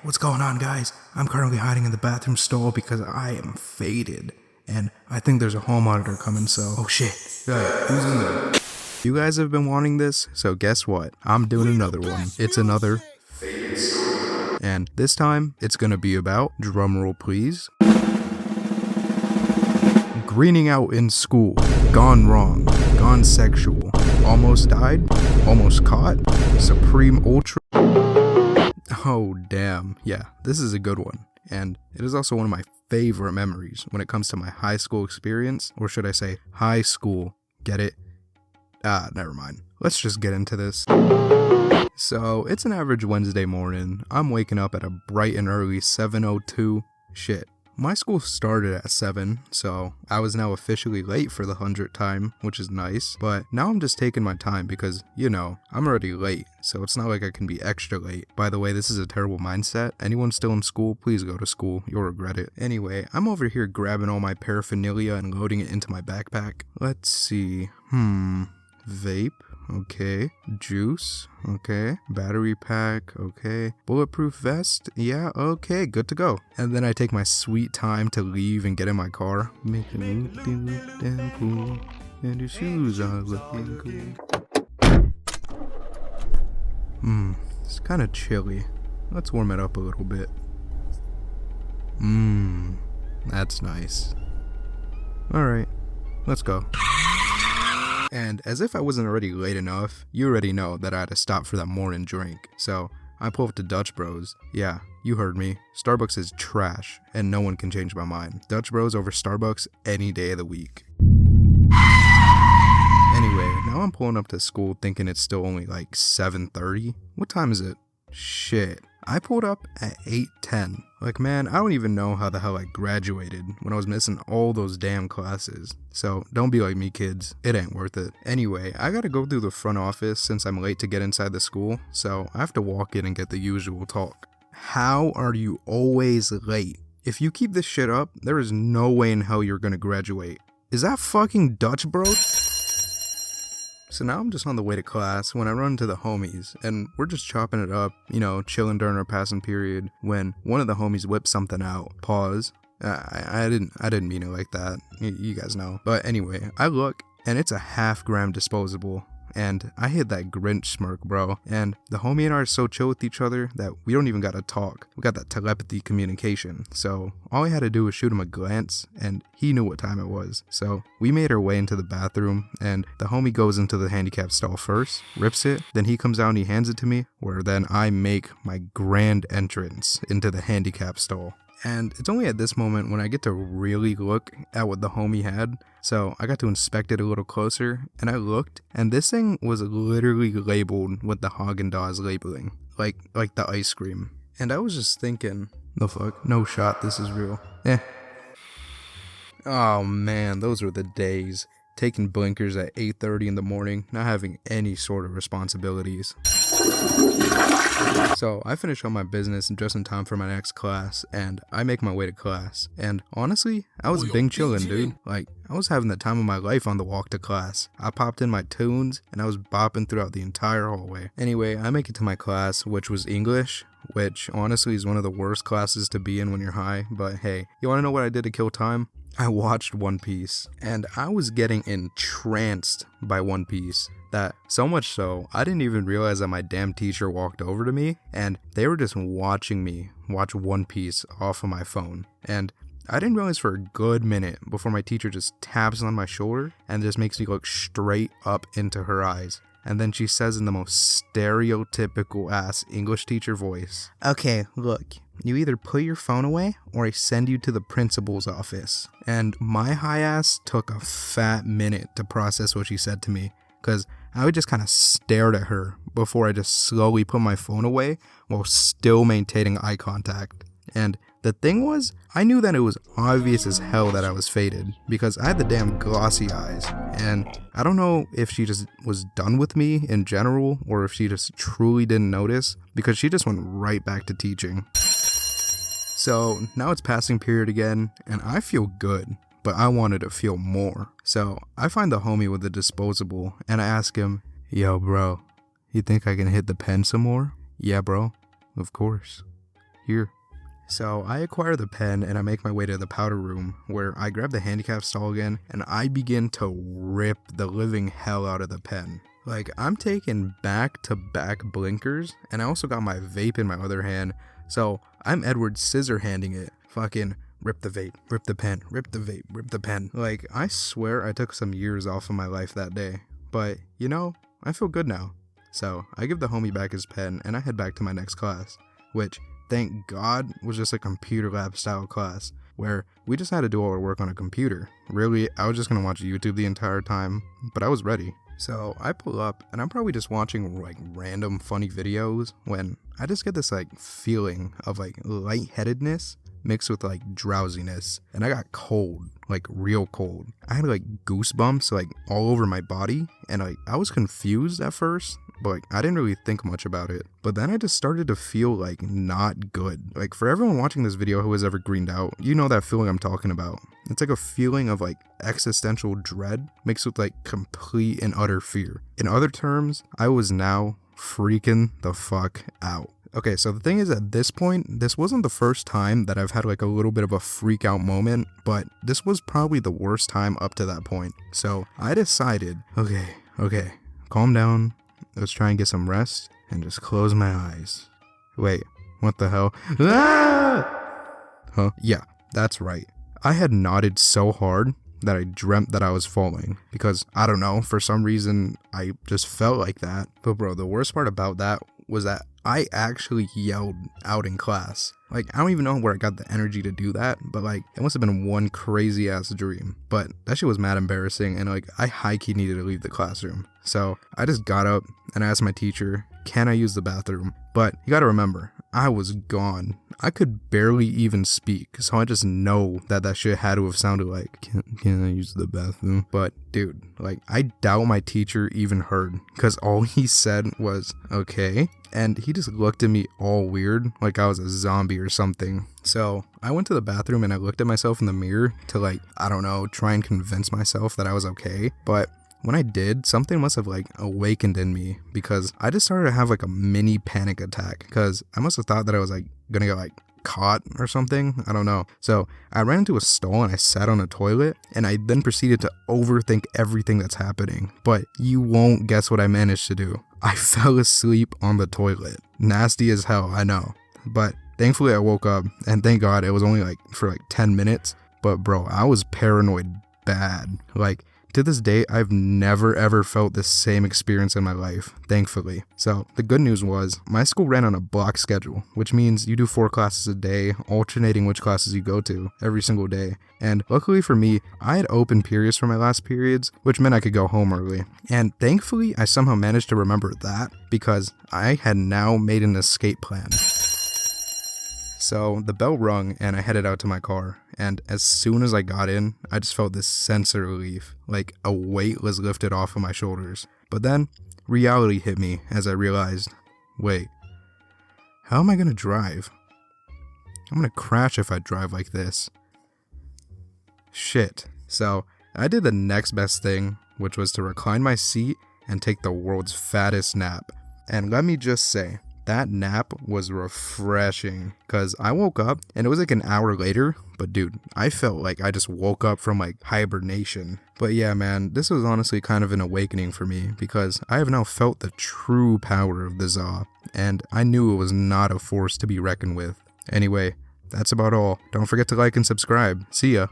what's going on, guys? I'm currently hiding in the bathroom stall because I am faded. And I think there's a hall monitor coming, so... Oh shit. Hey, who's in there? You guys have been wanting this, so guess what? I'm doing another one. It's another faded story. And this time, it's gonna be about, drumroll please, greening out in school, gone wrong, gone sexual, almost died, almost caught, supreme ultra. Oh damn, yeah, this is a good one. And it is also one of my favorite memories when it comes to my high school experience, or should I say high school, get it? Never mind. Let's just get into this. So, it's an average Wednesday morning. I'm waking up at a bright and early 7:02. Shit. My school started at 7, so I was now officially late for the 100th time, which is nice. But now I'm just taking my time because, you know, I'm already late, so it's not like I can be extra late. By the way, this is a terrible mindset. Anyone still in school, please go to school. You'll regret it. Anyway, I'm over here grabbing all my paraphernalia and loading it into my backpack. Let's see. Vape. Okay. Juice. Okay. Battery pack. Okay. Bulletproof vest. Yeah. Okay. Good to go. And then I take my sweet time to leave and get in my car. Make it look damn cool. And your shoes are looking cool. It's kind of chilly. Let's warm it up a little bit. That's nice. Alright. Let's go. And as if I wasn't already late enough, you already know that I had to stop for that morning drink. So I pull up to Dutch Bros. Yeah, you heard me. Starbucks is trash, and no one can change my mind. Dutch Bros over Starbucks any day of the week. Anyway, now I'm pulling up to school thinking it's still only like 7:30. What time is it? Shit. I pulled up at 8:10. Like, man, I don't even know how the hell I graduated when I was missing all those damn classes. So, don't be like me, kids. It ain't worth it. Anyway, I gotta go through the front office since I'm late to get inside the school, so I have to walk in and get the usual talk. How are you always late? If you keep this shit up, there is no way in hell you're gonna graduate. Is that fucking Dutch, bro? So now I'm just on the way to class when I run into the homies, and we're just chopping it up, you know, chilling during our passing period, when one of the homies whips something out. Pause. I didn't mean it like that. You guys know. But anyway, I look, and it's a half-gram disposable. And I hit that Grinch smirk, bro. And the homie and I are so chill with each other that we don't even gotta talk. We got that telepathy communication. So all I had to do was shoot him a glance, and he knew what time it was. So we made our way into the bathroom, and the homie goes into the handicap stall first, rips it, then he comes out and he hands it to me, where then I make my grand entrance into the handicap stall. And it's only at this moment when I get to really look at what the homie had. So I got to inspect it a little closer, and I looked, and this thing was literally labeled with the Haagen-Dazs labeling, like the ice cream. And I was just thinking, the fuck, no shot, this is real. Oh man, those were the days. Taking blinkers at 8:30 in the morning, not having any sort of responsibilities. So I finish all my business just in time for my next class, and I make my way to class. And honestly, I was bing chillin', dude. Like, I was having the time of my life on the walk to class. I popped in my tunes, and I was bopping throughout the entire hallway. Anyway, I make it to my class, which was English, which honestly is one of the worst classes to be in when you're high. But hey, you wanna know what I did to kill time? I watched One Piece, and I was getting entranced by One Piece. That so much so, I didn't even realize that my damn teacher walked over to me, and they were just watching me watch One Piece off of my phone. And I didn't realize for a good minute before my teacher just taps on my shoulder and just makes me look straight up into her eyes. And then she says in the most stereotypical ass English teacher voice, "Okay, look, you either put your phone away or I send you to the principal's office." And my high ass took a fat minute to process what she said to me, because I would just kind of stared at her before I just slowly put my phone away while still maintaining eye contact. And the thing was, I knew that it was obvious as hell that I was faded, because I had the damn glossy eyes, and I don't know if she just was done with me in general, or if she just truly didn't notice, because she just went right back to teaching. So now it's passing period again, and I feel good, but I wanted to feel more. So I find the homie with the disposable, and I ask him, "Yo bro, you think I can hit the pen some more?" "Yeah bro, of course." here. So I acquire the pen and I make my way to the powder room where I grab the handicap stall again and I begin to rip the living hell out of the pen. Like, I'm taking back-to-back blinkers, and I also got my vape in my other hand, so I'm Edward Scissorhanding it. Fucking rip the vape, rip the pen, rip the vape, rip the pen. Like, I swear I took some years off of my life that day. But, you know, I feel good now. So, I give the homie back his pen, and I head back to my next class, which, thank God, was just a computer lab style class, where we just had to do all our work on a computer. Really, I was just gonna watch YouTube the entire time, but I was ready. So I pull up and I'm probably just watching like random funny videos when I just get this like feeling of like lightheadedness mixed with like drowsiness, and I got cold, like real cold. I had like goosebumps like all over my body, and like I was confused at first, but like I didn't really think much about it. But then I just started to feel like not good. Like, for everyone watching this video who has ever greened out, you know that feeling I'm talking about. It's like a feeling of like existential dread mixed with like complete and utter fear. In other terms, I was now freaking the fuck out. Okay, so the thing is, at this point, this wasn't the first time that I've had like a little bit of a freak out moment, but this was probably the worst time up to that point. So I decided, okay, calm down, let's try and get some rest and just close my eyes. Wait, what the hell? Ah! Huh? Yeah, that's right. I had nodded so hard that I dreamt that I was falling, because I don't know, for some reason I just felt like that. But bro, the worst part about that was that I actually yelled out in class. Like, I don't even know where I got the energy to do that, but like, it must have been one crazy ass dream. But that shit was mad embarrassing, and like, I high-key needed to leave the classroom. So I just got up and asked my teacher, can I use the bathroom? But you gotta remember, I was gone. I could barely even speak, so I just know that that shit had to have sounded like, can I use the bathroom? But dude, like, I doubt my teacher even heard, because all he said was, okay, and he just looked at me all weird, like I was a zombie or something. So I went to the bathroom and I looked at myself in the mirror to like, I don't know, try and convince myself that I was okay. But when I did, something must have like awakened in me, because I just started to have like a mini panic attack, because I must have thought that I was like gonna get like caught or something. I don't know. So I ran into a stall and I sat on a toilet, and I then proceeded to overthink everything that's happening. But you won't guess what I managed to do. I fell asleep on the toilet. Nasty as hell, I know. But thankfully I woke up, and thank God it was only like for like 10 minutes. But bro, I was paranoid bad. Like, to this day, I've never ever felt the same experience in my life, thankfully. So the good news was, my school ran on a block schedule, which means you do 4 classes a day, alternating which classes you go to every single day. And luckily for me, I had open periods for my last periods, which meant I could go home early. And thankfully, I somehow managed to remember that, because I had now made an escape plan. So the bell rung and I headed out to my car, and as soon as I got in, I just felt this sense of relief, like a weight was lifted off of my shoulders. But then reality hit me as I realized, wait, how am I gonna drive? I'm gonna crash if I drive like this. Shit. So I did the next best thing, which was to recline my seat and take the world's fattest nap. And let me just say, that nap was refreshing, because I woke up and it was like an hour later, but dude, I felt like I just woke up from like hibernation. But yeah, man, this was honestly kind of an awakening for me, because I have now felt the true power of the ZA, and I knew it was not a force to be reckoned with. Anyway, that's about all. Don't forget to like and subscribe. See ya.